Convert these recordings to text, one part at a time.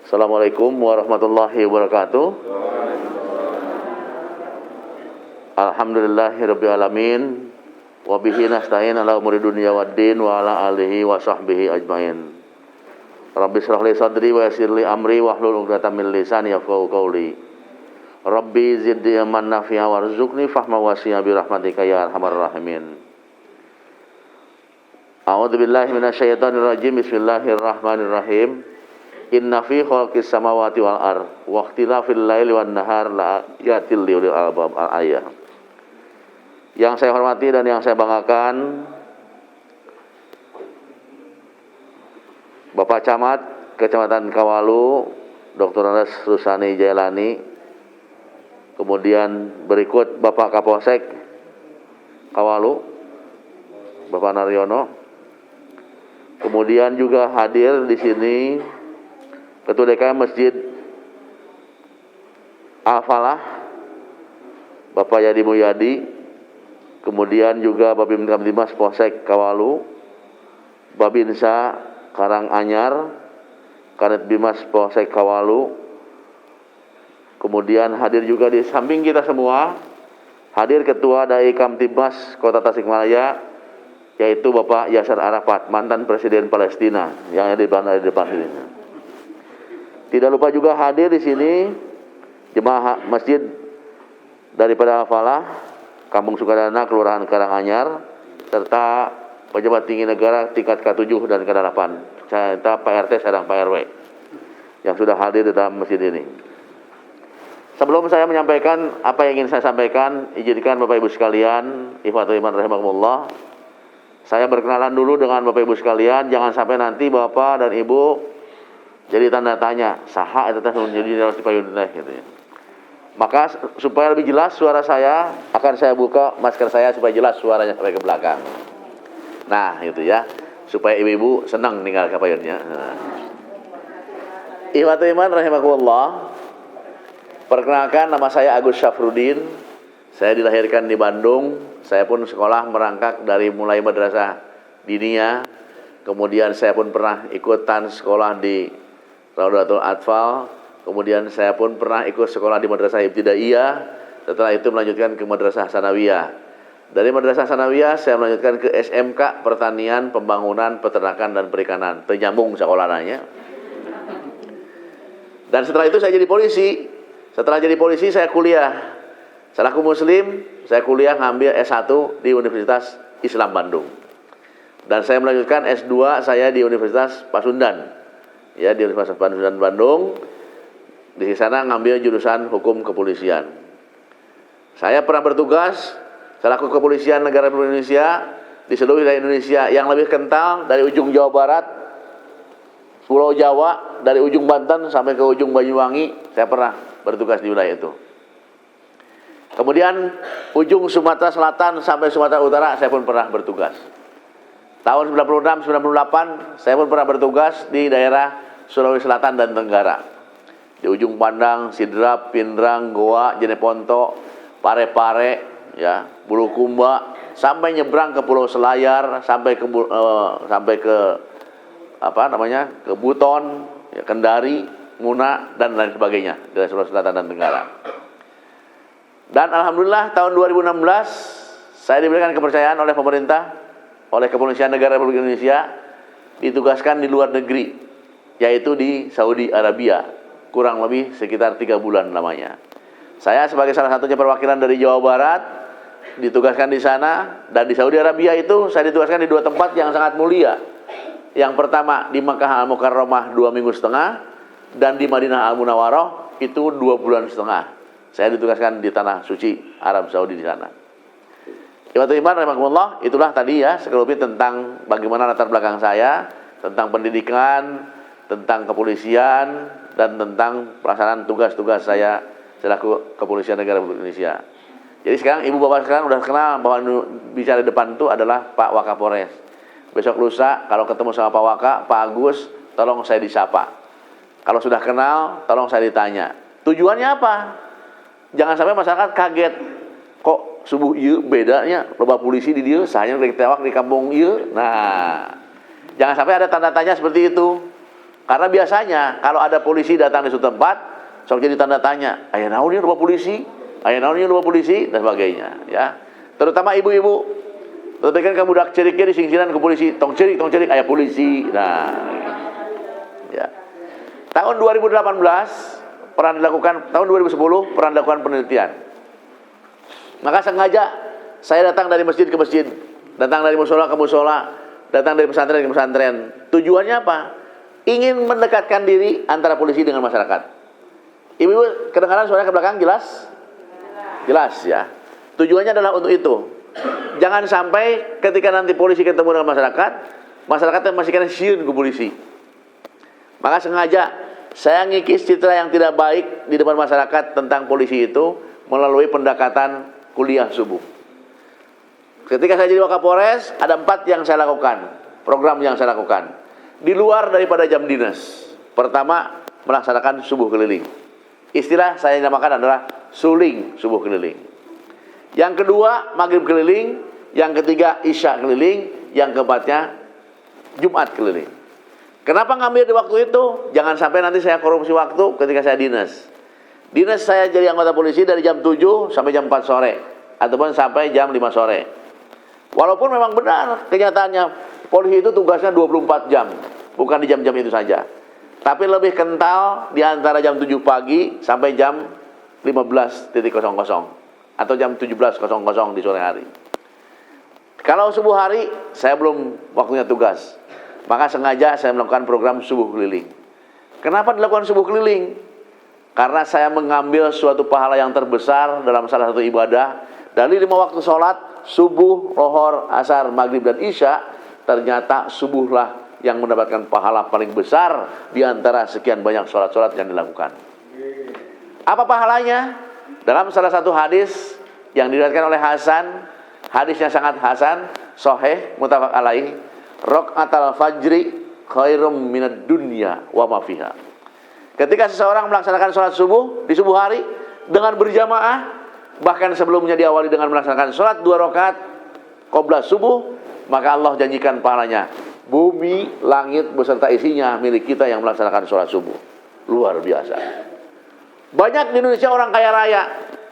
Assalamualaikum warahmatullahi wabarakatuh. Alhamdulillahirabbil alamin. Wa bihi nasta'in ala umuri dunya waddin wa ala alihi wa sahbihi ajmain. Rabbi shrah li sadri wa yassir li amri wahlul 'uqdatam min lisani yafqahu qawli. Rabbi zidni ilman nafi'a warzuqni fahma wasi'a bi rahmatika ya arhamar rahimin. A'udzu billahi minasyaitonir rajim. Bismillahirrahmanirrahim. Inna fi khalqis samawati wal ardh wa ikhtilafil laili wan nahar la ayatil liulil albab al-ayah. Yang saya hormati dan yang saya banggakan, Bapak Camat Kecamatan Kawalu, Dr. Andes Rusani Jailani. Kemudian berikut Bapak Kapolsek Kawalu, Bapak Naryono. Kemudian juga hadir di sini Ketua DKM Masjid Al-Falah, Bapak Yadi Mulyadi. Kemudian juga Babin Kamtibmas Polsek Kawalu, Babinsa Karanganyar, Kanit Bimas Polsek Kawalu. Kemudian hadir juga di samping kita semua, hadir Ketua Dai Kamtibmas Kota Tasikmalaya, yaitu Bapak Yasser Arafat, mantan Presiden Palestina, yang ada di depan sini. Tidak lupa juga hadir di sini jemaah masjid daripada Al-Falah, Kampung Sukadana, Kelurahan Karanganyar, serta pejabat tinggi negara tingkat K7 dan K8, serta Pak RT sedang Pak RW yang sudah hadir di dalam masjid ini. Sebelum saya menyampaikan apa yang ingin saya sampaikan, izinkan Bapak Ibu sekalian, ikhwatul iman rahimakumullah, saya berkenalan dulu dengan Bapak Ibu sekalian. Jangan sampai nanti Bapak dan Ibu jadi tanda tanya, saha eta teh jadi harus dipayunna gitu ya. Maka supaya lebih jelas suara saya, akan saya buka masker saya supaya jelas suaranya sampai ke belakang. Nah, itu ya, supaya ibu-ibu senang tinggal ke payunnya. Ikhwatul iman rahimakumullah. Perkenalkan, nama saya Agus Syafruddin. Saya dilahirkan di Bandung. Saya pun sekolah merangkak dari mulai madrasah diniyah. Kemudian saya pun pernah ikutan sekolah di Raudatul Atfal. Kemudian saya pun pernah ikut sekolah di Madrasah Ibtidaiyah. Setelah itu melanjutkan ke Madrasah Sanawiyah. Dari Madrasah Sanawiyah saya melanjutkan ke SMK Pertanian, Pembangunan, Peternakan, dan Perikanan. Ternyambung sekolahnya. Dan setelah itu saya jadi polisi. Setelah jadi polisi saya kuliah. Selaku muslim, saya kuliah ngambil S1 di Universitas Islam Bandung. Dan saya melanjutkan S2 saya di Universitas Pasundan. Ya, di Universitas Pasundan Bandung. Di sana ngambil jurusan hukum kepolisian. Saya pernah bertugas selaku kepolisian negara Republik Indonesia di seluruh wilayah Indonesia yang lebih kental dari ujung Jawa Barat, Pulau Jawa, dari ujung Banten sampai ke ujung Banyuwangi. Saya pernah bertugas di wilayah itu. Kemudian ujung Sumatera Selatan sampai Sumatera Utara saya pun pernah bertugas. Tahun 96-98 saya pun pernah bertugas di daerah Sulawesi Selatan dan Tenggara. Di ujung Pandang, Sidrap, Pindrang, Goa, Jeneponto, Parepare, ya, Bulukumba, sampai nyebrang ke Pulau Selayar, sampai ke ke Buton, ya, Kendari, Muna, dan lain sebagainya dari Sulawesi Selatan dan Tenggara. Dan alhamdulillah tahun 2016 saya diberikan kepercayaan oleh pemerintah, oleh Kepolisian Negara Republik Indonesia, ditugaskan di luar negeri, yaitu di Saudi Arabia, kurang lebih sekitar 3 bulan lamanya. Saya sebagai salah satunya perwakilan dari Jawa Barat ditugaskan di sana. Dan di Saudi Arabia itu saya ditugaskan di 2 tempat yang sangat mulia. Yang pertama di Makkah Al-Mukarramah 2,5 minggu, dan di Madinah Al-Munawwarah itu 2,5 bulan. Saya ditugaskan di tanah suci Arab Saudi di sana. Ikhwatul iman rahimakumullah, itulah tadi ya sekelumit tentang bagaimana latar belakang saya, tentang pendidikan, tentang kepolisian, dan tentang pelaksanaan tugas-tugas saya selaku Kepolisian Negara Republik Indonesia. Jadi sekarang ibu bapak sekalian udah kenal bahwa bicara di depan itu adalah Pak Wakapolres. Besok lusa kalau ketemu sama Pak Waka, Pak Agus, tolong saya disapa. Kalau sudah kenal, tolong saya ditanya. Tujuannya apa? Jangan sampai masyarakat kaget. Kok subuh ieu bedanya loba polisi di dieu, sahanya rek tewak di kampung ieu. Nah, jangan sampai ada tanda tanya seperti itu. Karena biasanya kalau ada polisi datang di suatu tempat, sok jadi tanda tanya, aya naon ieu rumah polisi, aya naon ieu rumah polisi dan sebagainya, ya. Terutama ibu-ibu. Tapi kan kamu dak cerik-cerik singsiran ke polisi, tong cerik aya polisi. Nah, ya. Tahun 2018 pernah dilakukan, tahun 2010 pernah dilakukan penelitian. Maka sengaja saya datang dari masjid ke masjid, datang dari musola ke musola, datang dari pesantren ke pesantren. Tujuannya apa? Ingin mendekatkan diri antara polisi dengan masyarakat. Ibu-ibu kedengaran suara ke belakang jelas? Jelas ya. Tujuannya adalah untuk itu. Jangan sampai ketika nanti polisi ketemu dengan masyarakat, masyarakatnya masih kena sieun ke polisi. Maka sengaja saya ngikis citra yang tidak baik di depan masyarakat tentang polisi itu melalui pendekatan kuliah subuh. Ketika saya jadi Wakapolres, ada 4 yang saya lakukan, program yang saya lakukan. Di luar daripada jam dinas. Pertama, melaksanakan subuh keliling. Istilah saya namakan adalah suling subuh keliling. Yang kedua, maghrib keliling. Yang ketiga, isya keliling. Yang keempatnya, Jumat keliling. Kenapa ngambil di waktu itu? Jangan sampai nanti saya korupsi waktu ketika saya dinas. Dinas saya jadi anggota polisi dari jam 7 sampai jam 4 sore. Ataupun sampai jam 5 sore. Walaupun memang benar kenyataannya polisi itu tugasnya 24 jam. Bukan di jam-jam itu saja. Tapi lebih kental di antara jam 7 pagi sampai jam 15.00 atau jam 17.00 di sore hari. Kalau subuh hari saya belum waktunya tugas. Maka sengaja saya melakukan program subuh keliling. Kenapa dilakukan subuh keliling? Karena saya mengambil suatu pahala yang terbesar dalam salah satu ibadah. Dari 5 waktu sholat, subuh, lohor, asar, maghrib, dan isya, ternyata subuhlah yang mendapatkan pahala paling besar di antara sekian banyak sholat-sholat yang dilakukan. Apa pahalanya? Dalam salah satu hadis yang diriwayatkan oleh Hasan, hadisnya sangat hasan, sahih, muttafaq alaih, raqatul fajri khairum minad dunya wa ma fiha. Ketika seseorang melaksanakan sholat subuh di subuh hari dengan berjamaah, bahkan sebelumnya diawali dengan melaksanakan sholat 2 rakaat qobla subuh, maka Allah janjikan pahalanya bumi, langit beserta isinya milik kita yang melaksanakan sholat subuh. Luar biasa. Banyak di Indonesia orang kaya raya.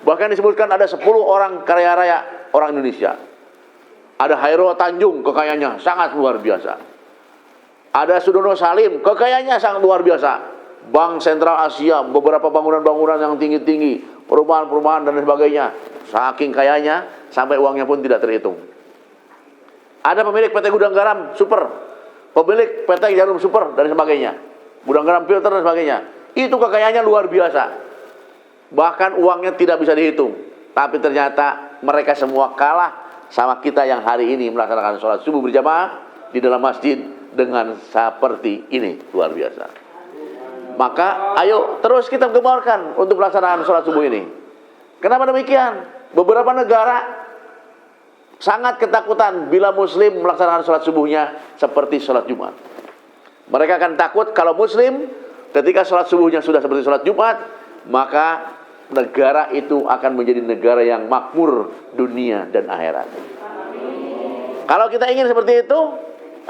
Bahkan disebutkan ada 10 orang kaya raya orang Indonesia. Ada Hairul Tanjung, kekayaannya sangat luar biasa. Ada Sudono Salim, kekayaannya sangat luar biasa. Bank Sentral Asia, beberapa bangunan-bangunan yang tinggi-tinggi, perumahan-perumahan dan sebagainya. Saking kayanya sampai uangnya pun tidak terhitung. Ada pemilik PT Gudang Garam Super, pemilik PT Jarum Super dan sebagainya, gudang garam filter dan sebagainya. Itu kekayaannya luar biasa. Bahkan uangnya tidak bisa dihitung. Tapi ternyata mereka semua kalah sama kita yang hari ini melaksanakan sholat subuh berjamaah di dalam masjid dengan seperti ini. Luar biasa. Maka ayo terus kita gembarkan untuk pelaksanaan sholat subuh ini. Kenapa demikian? Beberapa negara sangat ketakutan bila muslim melaksanakan sholat subuhnya seperti sholat Jumat. Mereka akan takut kalau muslim ketika sholat subuhnya sudah seperti sholat Jumat, maka negara itu akan menjadi negara yang makmur dunia dan akhirat. Kalau kita ingin seperti itu,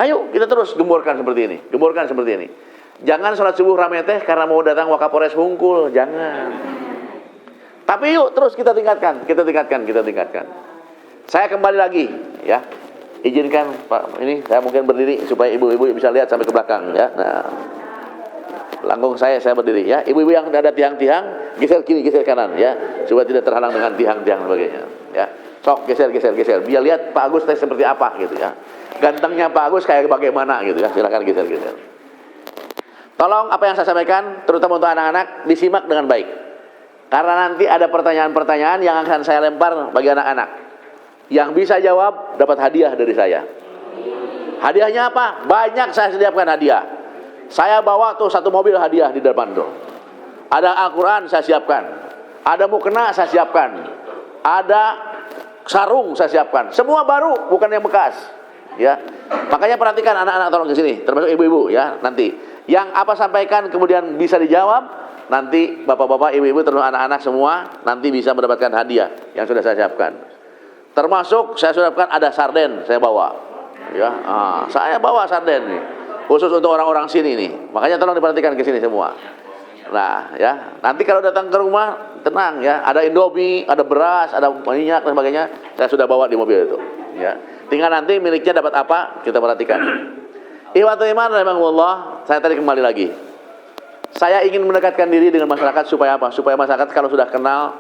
ayo kita terus gemborkan seperti ini. Gemborkan seperti ini. Jangan sholat subuh rame teh karena mau datang Wakapolres Hungkul, jangan. Tapi yuk terus kita tingkatkan. Saya kembali lagi, ya. Izinkan Pak, ini saya mungkin berdiri supaya ibu-ibu bisa lihat sampai ke belakang, ya. Nah, langkung saya berdiri, ya. Ibu-ibu yang ada tiang-tiang, geser kiri, geser kanan, ya, supaya tidak terhalang dengan tiang-tiang sebagainya, ya. Sok geser. Biar lihat Pak Agus teh seperti apa, gitu, ya. Gantengnya Pak Agus kayak bagaimana, gitu, ya. Silakan geser. Tolong apa yang saya sampaikan, terutama untuk anak-anak, disimak dengan baik. Karena nanti ada pertanyaan-pertanyaan yang akan saya lempar bagi anak-anak. Yang bisa jawab dapat hadiah dari saya. Hadiahnya apa? Banyak saya sediakan hadiah. Saya bawa tuh 1 mobil hadiah di depan tuh. Ada Al-Quran saya siapkan. Ada mukena saya siapkan. Ada sarung saya siapkan. Semua baru, bukan yang bekas. Ya, makanya perhatikan anak-anak tolong ke sini, termasuk ibu-ibu ya. Nanti yang apa sampaikan kemudian bisa dijawab, nanti bapak-bapak, ibu-ibu, termasuk anak-anak semua nanti bisa mendapatkan hadiah yang sudah saya siapkan. Termasuk saya siapkan ada sarden saya bawa. Ya, saya bawa sarden nih. Khusus untuk orang-orang sini nih. Makanya tolong diperhatikan ke sini semua. Nah, ya, nanti kalau datang ke rumah tenang ya, ada Indomie, ada beras, ada minyak dan sebagainya, saya sudah bawa di mobil itu. Ya, tinggal nanti miliknya dapat apa kita perhatikan. Ikhwatul iman rahimahullah, saya tadi kembali lagi. Saya ingin mendekatkan diri dengan masyarakat supaya apa? Supaya masyarakat kalau sudah kenal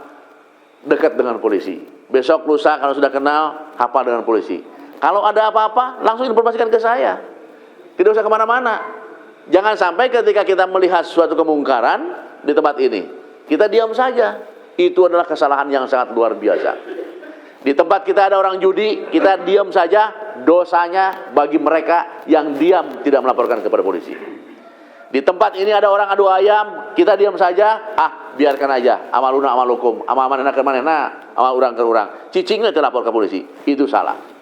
dekat dengan polisi. Besok lusa kalau sudah kenal hafal dengan polisi. Kalau ada apa-apa langsung informasikan ke saya. Tidak usah kemana-mana. Jangan sampai ketika kita melihat suatu kemungkaran di tempat ini, kita diam saja. Itu adalah kesalahan yang sangat luar biasa. Di tempat kita ada orang judi, kita diam saja, dosanya bagi mereka yang diam tidak melaporkan kepada polisi. Di tempat ini ada orang adu ayam, kita diam saja, biarkan aja. Amaluna amal hukum, amal manena ke manena, amal urang ke urang. Cicingnya lapor ke polisi, itu salah.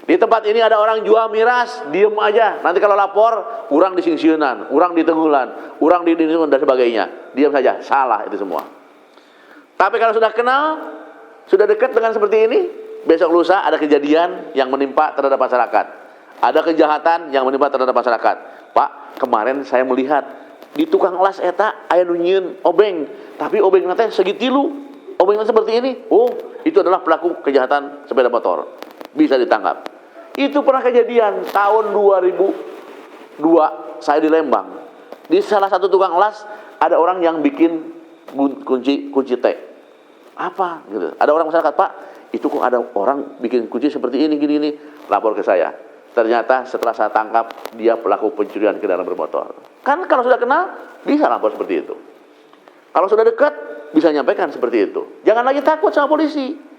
Di tempat ini ada orang jual miras, diem aja. Nanti kalau lapor, orang disingsiunan, orang ditenggulan, orang didiniun dan sebagainya. Diam saja, salah itu semua. Tapi kalau sudah kenal, sudah dekat dengan seperti ini, besok lusa ada kejadian yang menimpa terhadap masyarakat. Ada kejahatan yang menimpa terhadap masyarakat. Pak, kemarin saya melihat di tukang las eta aya nu nyieun obeng, tapi obeng teh segitilu. Obeng seperti ini. Oh, itu adalah pelaku kejahatan sepeda motor. Bisa ditangkap. Itu pernah kejadian tahun 2002 saya di Lembang. Di salah satu tukang las ada orang yang bikin kunci T. Apa gitu. Ada orang masyarakat, Pak, itu kok ada orang bikin kunci seperti ini gini, lapor ke saya. Ternyata setelah saya tangkap dia pelaku pencurian kendaraan bermotor. Kan kalau sudah kenal bisa lapor seperti itu. Kalau sudah dekat bisa nyampaikan seperti itu. Jangan lagi takut sama polisi.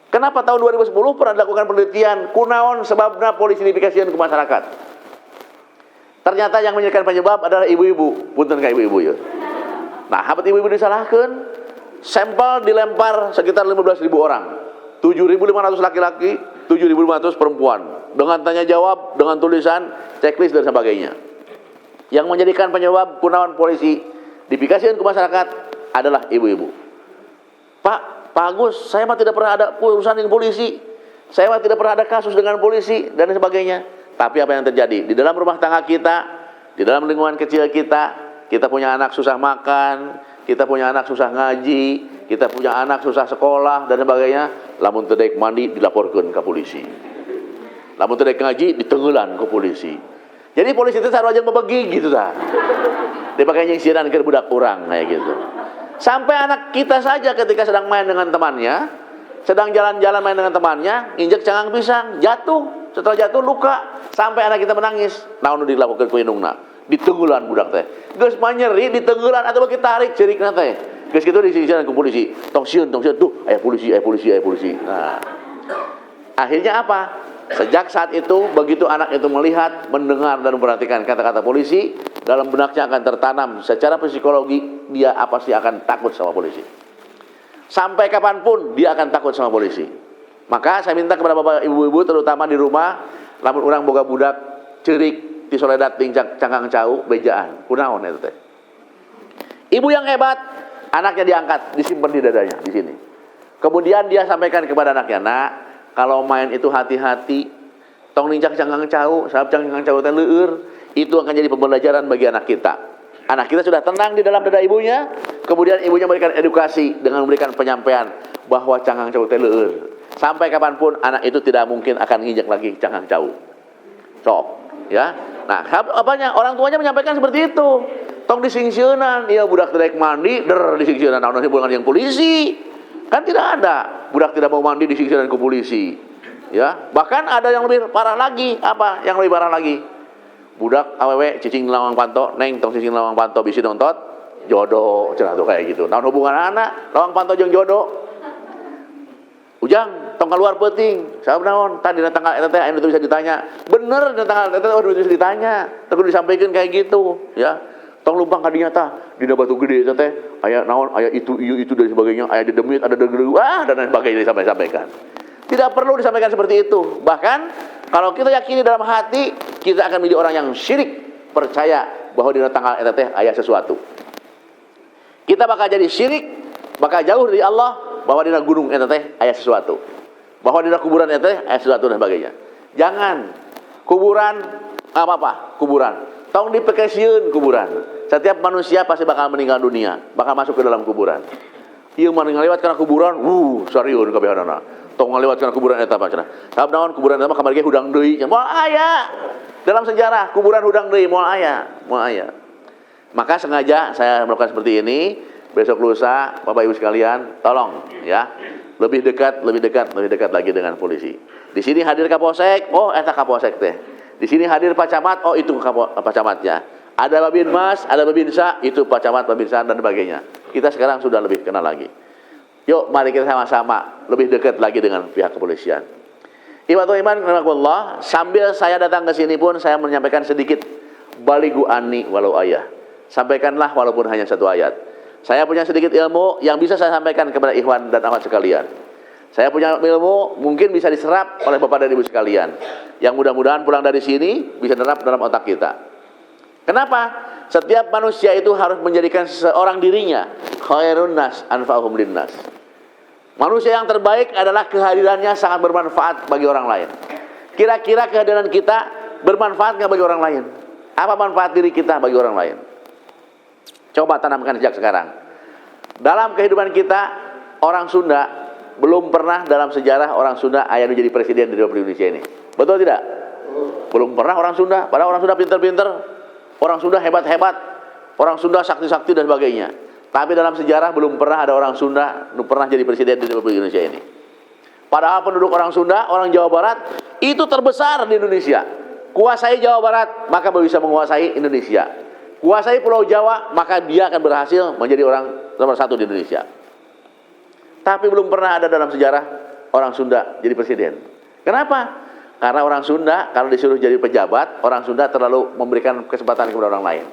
Kenapa tahun 2010 pernah dilakukan penelitian kunaon sebabna polisi dipikasian ke masyarakat? Ternyata yang menjadikan penyebab adalah ibu-ibu. Punten ka ibu-ibu ya. Nah, habat ibu-ibu disalahkan, sampel dilempar sekitar 15.000 orang. 7.500 laki-laki, 7.500 perempuan. Dengan tanya jawab, dengan tulisan, checklist dan sebagainya. Yang menjadikan penyebab kunaon polisi dipikasian ke masyarakat adalah ibu-ibu. Pak Agus, saya mah tidak pernah ada urusan dengan polisi. Saya mah tidak pernah ada kasus dengan polisi dan sebagainya. Tapi apa yang terjadi? Di dalam rumah tangga kita, di dalam lingkungan kecil kita punya anak susah makan, kita punya anak susah ngaji, kita punya anak susah sekolah dan sebagainya. Lamun teu daek mandi dilaporkeun ke polisi. Lamun teu daek ngaji ditenggelan ke polisi. Jadi polisi itu sarua jeung bebegi gitu tah. Dipakai nyingsiran ke budak urang kayak gitu. Sampai anak kita saja ketika sedang main dengan temannya, sedang jalan-jalan main dengan temannya, injek cangang pisang, jatuh. Setelah jatuh luka, sampai anak kita menangis. Naon nu dilakukeun ku indungna? Ditenggulan budak teh. Geus manyeri ditenggulan atau beuki tarik ceurikna teh. Geus kitu disisiran ku polisi. Tong sieun, tuh, aya polisi. Nah. Akhirnya apa? Sejak saat itu, begitu anak itu melihat, mendengar dan memperhatikan kata-kata polisi, dalam benaknya akan tertanam secara psikologi, dia pasti akan takut sama polisi. Sampai kapanpun dia akan takut sama polisi. Maka saya minta kepada bapak ibu-ibu, terutama di rumah, lamun urang boga budak ceurik ti soledat ting cangkang cau bejaan, kunaon eta teh. Ibu yang hebat, anaknya diangkat, disimpan di dadanya di sini. Kemudian dia sampaikan kepada anaknya, "Nak, kalau main itu hati-hati, tong nincak cangkang cau, sabab cangkang cau teh leueur." Itu akan jadi pembelajaran bagi anak kita. Anak kita sudah tenang di dalam dada ibunya, kemudian ibunya memberikan edukasi dengan memberikan penyampaian bahwa cangkang cau teh leueur. Sampai kapanpun anak itu tidak mungkin akan nginjak lagi cangkang cau. Sok, ya. Nah, apanya? Orang tuanya menyampaikan seperti itu. Tong disingsieunan, iya budak terek mandi, disingsieunan naon hubungan yang polisi. Kan tidak ada. Budak tidak mau mandi disingsieunan ke polisi. Ya, bahkan ada yang lebih parah lagi. Apa? Yang lebih parah lagi? Budak awewe cicing lawang panto, neng tong cicing lawang panto bisi nontot jodoh cenah tuh kayak gitu. Naon hubungan anak lawang panto jeung jodoh? Ujang tong keluar peuting. Sabab naon? Tadi dina tanggal eta teh anu bisa ditanya. Bener dina tanggal eta teh bisa ditanya. Teu disampaikan kayak gitu, ya. Tong lumpang ka dinya tah, dina batu gede eta teh aya naon, aya itu dan sebagainya, aya di demit, ada degelu, dan lain sebagainya disampaikan. Tidak perlu disampaikan seperti itu. Bahkan kalau kita yakini dalam hati, kita akan menjadi orang yang syirik, percaya bahwa di tanggal eta teh aya sesuatu. Kita bakal jadi syirik, bakal jauh dari Allah bahwa di gunung eta teh aya sesuatu. Bahwa di kuburan eta teh aya sesuatu dan sebagainya. Jangan kuburan Nggak apa-apa, kuburan. Tong dipekesieun kuburan. Setiap manusia pasti bakal meninggal dunia, bakal masuk ke dalam kuburan. Ieu mah ngalewat kana kuburan, sariun kabehanana. Tong ngalewat kana kuburan eta mah cenah. Sabab naon kuburan eta mah kamari ge hudang deui. Moal aya. Dalam sejarah kuburan hudang deui moal aya, moal aya. Maka sengaja saya melakukan seperti ini. Besok lusa, Bapak Ibu sekalian, tolong ya, lebih dekat lagi dengan polisi. Di sini hadir Kapolsek, oh eta Kapolsek teh. Di sini hadir Pak Camat, oh itu Pak Camatnya. Ada Babinmas, ada Babinsa, itu Pak Camat, Babinsa dan sebagainya. Kita sekarang sudah lebih kenal lagi. Yuk, mari kita sama-sama lebih dekat lagi dengan pihak kepolisian. Ibatul iman, rahimakumullah, sambil saya datang ke sini pun saya menyampaikan sedikit baligu ani walau ayah. Sampaikanlah walaupun hanya satu ayat. Saya punya sedikit ilmu yang bisa saya sampaikan kepada ikhwan dan akhwat sekalian. Saya punya ilmu mungkin bisa diserap oleh Bapak dan Ibu sekalian. Yang mudah-mudahan pulang dari sini bisa terap dalam otak kita. Kenapa? Setiap manusia itu harus menjadikan seseorang dirinya khairun nas anfa'uhum linnas. Manusia yang terbaik adalah kehadirannya sangat bermanfaat bagi orang lain. Kira-kira kehadiran kita bermanfaat nggak bagi orang lain? Apa manfaat diri kita bagi orang lain? Coba tanamkan sejak sekarang. Dalam kehidupan kita, orang Sunda belum pernah dalam sejarah orang Sunda ayah jadi presiden di Republik Indonesia ini. Betul tidak? Belum pernah orang Sunda. Padahal orang Sunda pinter-pinter, orang Sunda hebat-hebat, orang Sunda sakti-sakti dan sebagainya. Tapi dalam sejarah belum pernah ada orang Sunda belum pernah jadi presiden di Republik Indonesia ini. Padahal penduduk orang Sunda, orang Jawa Barat itu terbesar di Indonesia. Kuasai Jawa Barat, maka bisa menguasai Indonesia. Kuasai Pulau Jawa, maka dia akan berhasil menjadi orang nomor satu di Indonesia. Tapi belum pernah ada dalam sejarah orang Sunda jadi presiden. Kenapa? Karena orang Sunda kalau disuruh jadi pejabat, orang Sunda terlalu memberikan kesempatan kepada orang lain.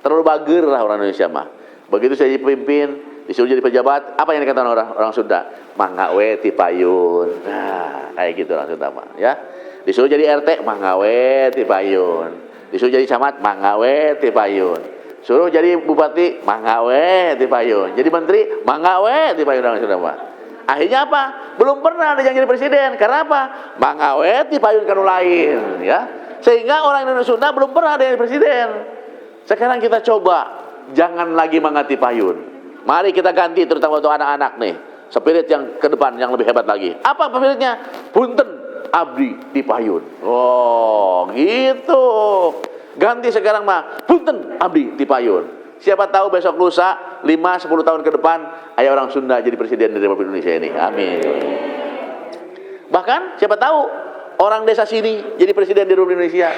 Terlalu bager lah orang Indonesia mah. Begitu saya jadi pemimpin, disuruh jadi pejabat, apa yang dikatakan orang Sunda? Manggawe ti payun. Nah, kayak gitu orang Sunda mah, ya. Disuruh jadi RT, manggawe ti payun. Disuruh jadi camat, manggawe ti payun. Suruh jadi bupati, manggawe ti payun. Jadi menteri, manggawe ti payun orang Sunda mah. Akhirnya apa? Belum pernah ada yang jadi presiden. Karena apa? Manggawe ti payun kanu lain, ya. Sehingga orang Indonesia Sunda belum pernah ada yang jadi presiden. Sekarang kita coba jangan lagi mangati payun. Mari kita ganti terutama untuk anak-anak nih. Spirit yang ke depan yang lebih hebat lagi. Apa spiritnya? Punten abdi di payun. Oh, gitu. Ganti sekarang mah, punten abdi di payun. Siapa tahu besok lusa 5-10 tahun ke depan ada orang Sunda jadi presiden di Republik Indonesia ini. Amin. Bahkan siapa tahu orang desa sini jadi presiden di Republik Indonesia.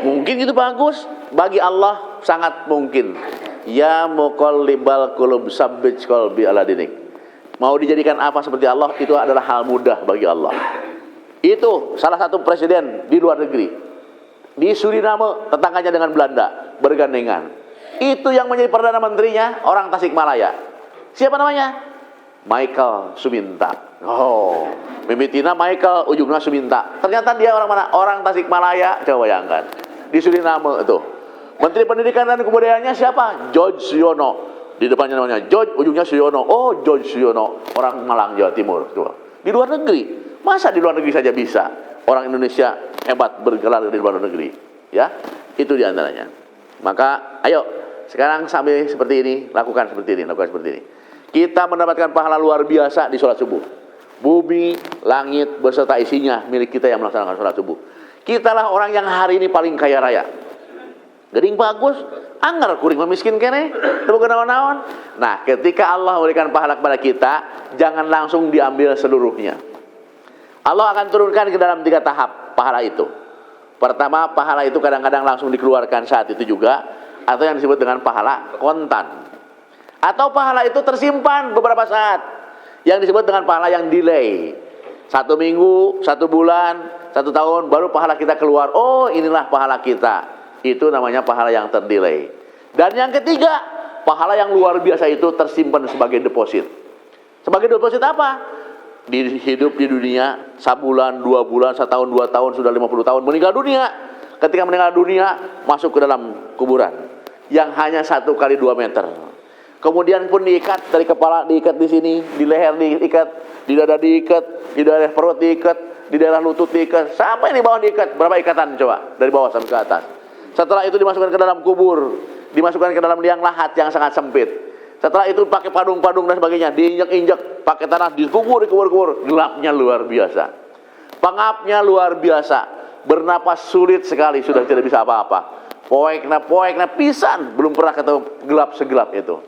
Mungkin itu bagus bagi Allah, sangat mungkin. Ya muqallibal qulub sabbit qalbi ala dinik. Mau dijadikan apa seperti Allah itu adalah hal mudah bagi Allah. Itu salah satu presiden di luar negeri. Di Suriname, tetangganya dengan Belanda, bergandengan. Itu yang menjadi Perdana Menterinya orang Tasikmalaya. Siapa namanya? Michael Suminta. Oh, mimitina Michael, ujungnya Suminta. Ternyata dia orang mana? Orang Tasikmalaya. Coba bayangkan. Di Suriname itu. Menteri Pendidikan dan Kebudayaannya siapa? George Suyono. Di depannya namanya George, ujungnya Suyono. Oh, George Suyono, orang Malang, Jawa Timur. Coba. Di luar negeri. Masa di luar negeri saja bisa? Orang Indonesia hebat bergelar di luar negeri. Ya, itu diantaranya. Maka, ayo sekarang sambil seperti ini, lakukan seperti ini. Kita mendapatkan pahala luar biasa di sholat subuh. Bumi, langit beserta isinya milik kita yang melaksanakan sholat subuh. Kitalah orang yang hari ini paling kaya raya. Gering bagus, anggar kuring miskin kene, teu naon-naon. Nah, ketika Allah memberikan pahala kepada kita, jangan langsung diambil seluruhnya. Allah akan turunkan ke dalam 3 tahap pahala itu. Pertama, pahala itu kadang-kadang langsung dikeluarkan saat itu juga, atau yang disebut dengan pahala kontan. Atau pahala itu tersimpan beberapa saat, yang disebut dengan pahala yang delay. 1 minggu, 1 bulan, 1 tahun, baru pahala kita keluar. Oh, inilah pahala kita. Itu namanya pahala yang terdelay. Dan yang ketiga, pahala yang luar biasa itu tersimpan sebagai deposit. Sebagai deposit apa? Hidup di dunia, sebulan, 2 bulan, 1 tahun, 2 tahun, sudah 50 tahun, meninggal dunia. Ketika meninggal dunia, masuk ke dalam kuburan yang hanya 1 kali 2 meter. Kemudian pun diikat dari kepala, diikat di sini, di leher diikat, di dada diikat, di daerah perut diikat, di daerah lutut diikat, sampai di bawah diikat. Berapa ikatan coba? Dari bawah sampai ke atas. Setelah itu dimasukkan ke dalam kubur, dimasukkan ke dalam liang lahat yang sangat sempit. Setelah itu pakai padung-padung dan sebagainya, diinjak-injak, pakai tanah, dikubur, gelapnya luar biasa. Pengapnya luar biasa. Bernapas sulit sekali, sudah tidak bisa apa-apa. Poekna pisan, belum pernah ketemu gelap segelap itu.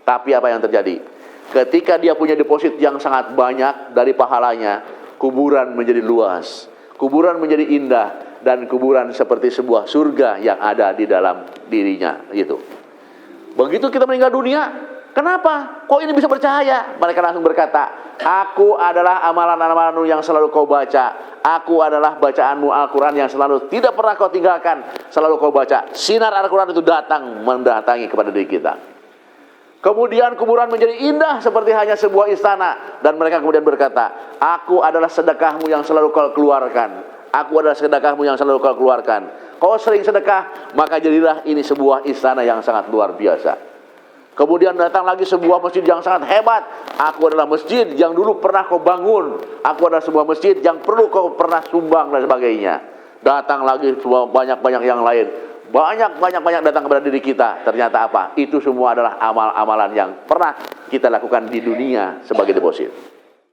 Tapi apa yang terjadi? Ketika dia punya deposit yang sangat banyak dari pahalanya, kuburan menjadi luas, kuburan menjadi indah, dan kuburan seperti sebuah surga yang ada di dalam dirinya. Gitu. Begitu kita meninggal dunia, kenapa? Kok ini bisa bercahaya? Mereka langsung berkata, aku adalah amalan-amalanmu yang selalu kau baca. Aku adalah bacaanmu Al-Quran yang selalu tidak pernah kau tinggalkan. Selalu kau baca. Sinar Al-Quran itu datang mendatangi kepada diri kita. Kemudian kuburan menjadi indah seperti hanya sebuah istana. Dan mereka kemudian berkata, aku adalah sedekahmu yang selalu kau keluarkan. Aku adalah sedekahmu yang selalu kau keluarkan. Kau sering sedekah, maka jadilah ini sebuah istana yang sangat luar biasa. Kemudian datang lagi sebuah masjid yang sangat hebat. Aku adalah masjid yang dulu pernah kau bangun. Aku adalah sebuah masjid yang perlu kau pernah sumbang dan sebagainya. Datang lagi banyak-banyak yang lain. Banyak datang kepada diri kita. Ternyata apa? Itu semua adalah amal-amalan yang pernah kita lakukan di dunia sebagai deposit.